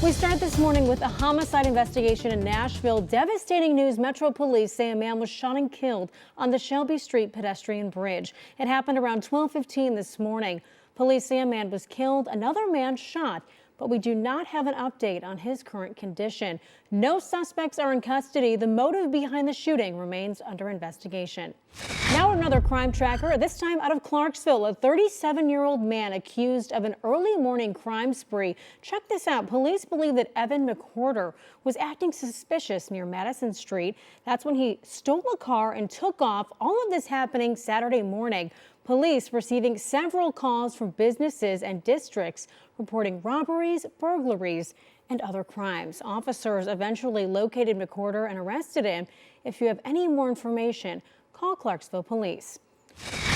We start this morning with a homicide investigation in Nashville. Devastating news. Metro police say a man was shot and killed on the Shelby Street pedestrian bridge. It happened around 12:15 this morning. Police say a man was killed, another man shot, but we do not have an update on his current condition. No suspects are in custody. The motive behind the shooting remains under investigation. Now another crime tracker, this time out of Clarksville. A 37-year-old man accused of an early morning crime spree. Check this out. Police believe that Evan McWhorter was acting suspicious near Madison Street. That's when he stole a car and took off. All of this happening Saturday morning. Police receiving several calls from businesses and districts reporting robberies, burglaries, and other crimes. Officers eventually located McWhorter and arrested him. If you have any more information, call Clarksville Police.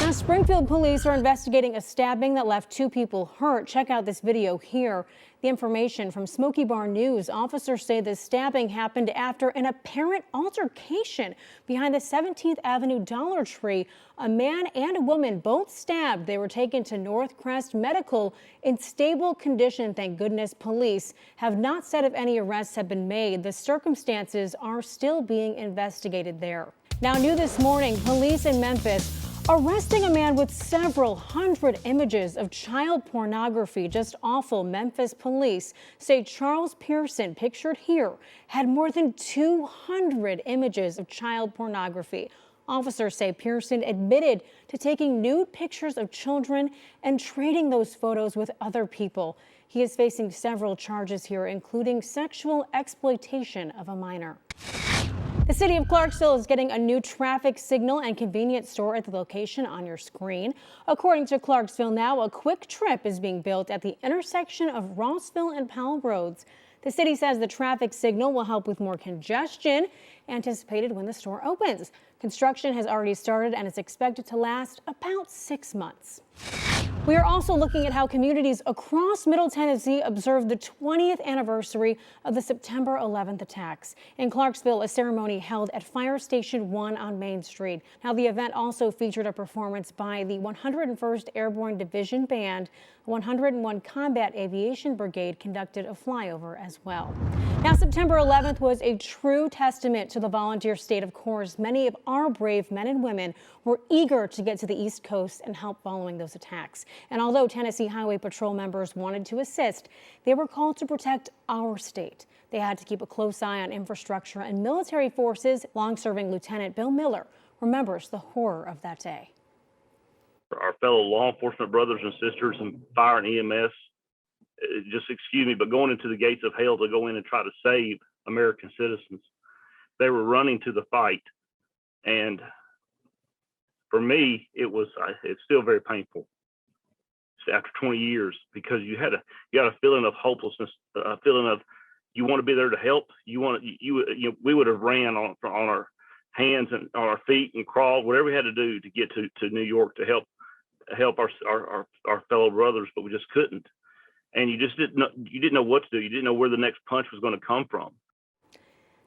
Now, Springfield police are investigating a stabbing that left 2 people hurt. Check out this video here. The information from Smoky Bar News. Officers say the stabbing happened after an apparent altercation behind the 17th Avenue Dollar Tree. A man and a woman both stabbed. They were taken to Northcrest Medical in stable condition. Thank goodness. Police have not said if any arrests have been made. The circumstances are still being investigated there. Now, new this morning, police in Memphis arresting a man with several hundred images of child pornography. Just awful. Memphis police say Charles Pearson, pictured here, had more than 200 images of child pornography. Officers say Pearson admitted to taking nude pictures of children and trading those photos with other people. He is facing several charges here, including sexual exploitation of a minor. The city of Clarksville is getting a new traffic signal and convenience store at the location on your screen. According to Clarksville Now, a quick trip is being built at the intersection of Rossville and Powell Roads. The city says the traffic signal will help with more congestion anticipated when the store opens. Construction has already started and is expected to last about 6 months. We are also looking at how communities across Middle Tennessee observe the 20th anniversary of the September 11th attacks. In Clarksville, a ceremony held at Fire Station 1 on Main Street. Now, the event also featured a performance by the 101st Airborne Division Band. 101 Combat Aviation Brigade conducted a flyover as well. Now, September 11th was a true testament to the volunteer state of Corps. Many of our brave men and women were eager to get to the East Coast and help following those attacks. And although Tennessee Highway Patrol members wanted to assist, they were called to protect our state. They had to keep a close eye on infrastructure and military forces. Long-serving Lieutenant Bill Miller remembers the horror of that day. Our fellow law enforcement brothers and sisters in fire and EMS, just excuse me, but going into the gates of hell to go in and try to save American citizens. They were running to the fight. And for me, it's still very painful after 20 years, because you had a feeling of hopelessness, a feeling of you want to be there to help. We would have ran on our hands and on our feet and crawled, whatever we had to do to get to New York to help our fellow brothers, but we just couldn't. And you didn't know what to do. You didn't know where the next punch was going to come from.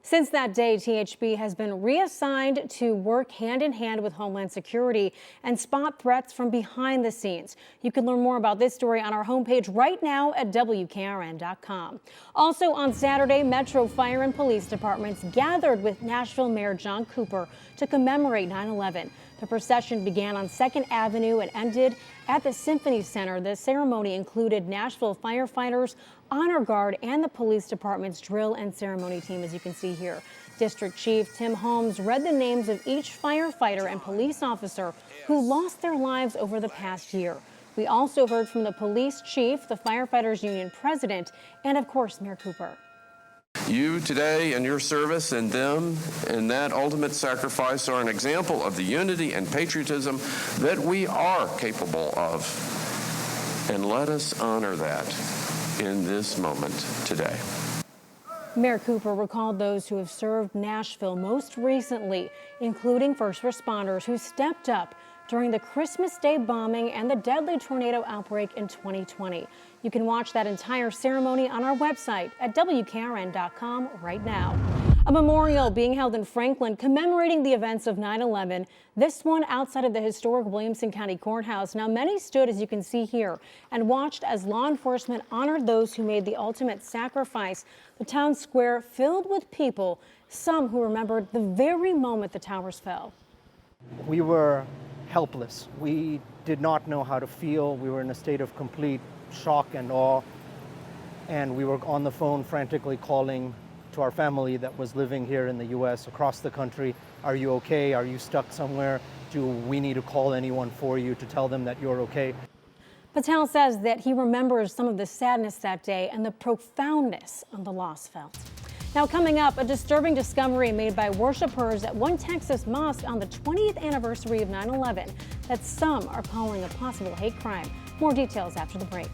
Since that day, THB has been reassigned to work hand in hand with Homeland Security and spot threats from behind the scenes. You can learn more about this story on our homepage right now at WKRN.com. Also on Saturday, Metro Fire and Police Departments gathered with Nashville Mayor John Cooper to commemorate 9/11. The procession began on 2nd Avenue and ended at the Symphony Center. The ceremony included Nashville firefighters, Honor Guard, and the police department's drill and ceremony team, as you can see here. District Chief Tim Holmes read the names of each firefighter and police officer who lost their lives over the past year. We also heard from the police chief, the Firefighters Union president, and of course, Mayor Cooper. You today and your service and them and that ultimate sacrifice are an example of the unity and patriotism that we are capable of. And let us honor that in this moment today. Mayor Cooper recalled those who have served Nashville most recently, including first responders who stepped up during the Christmas Day bombing and the deadly tornado outbreak in 2020. You can watch that entire ceremony on our website at WKRN.com right now. A memorial being held in Franklin commemorating the events of 9/11, this one outside of the historic Williamson County Courthouse. Now, many stood, as you can see here, and watched as law enforcement honored those who made the ultimate sacrifice. The town square filled with people, some who remembered the very moment the towers fell. We were helpless. We did not know how to feel. We were in a state of complete shock and awe. And we were on the phone frantically calling to our family that was living here in the U.S., across the country. Are you okay? Are you stuck somewhere? Do we need to call anyone for you to tell them that you're okay? Patel says that he remembers some of the sadness that day and the profoundness of the loss felt. Now, coming up, a disturbing discovery made by worshipers at one Texas mosque on the 20th anniversary of 9/11 that some are calling a possible hate crime. More details after the break.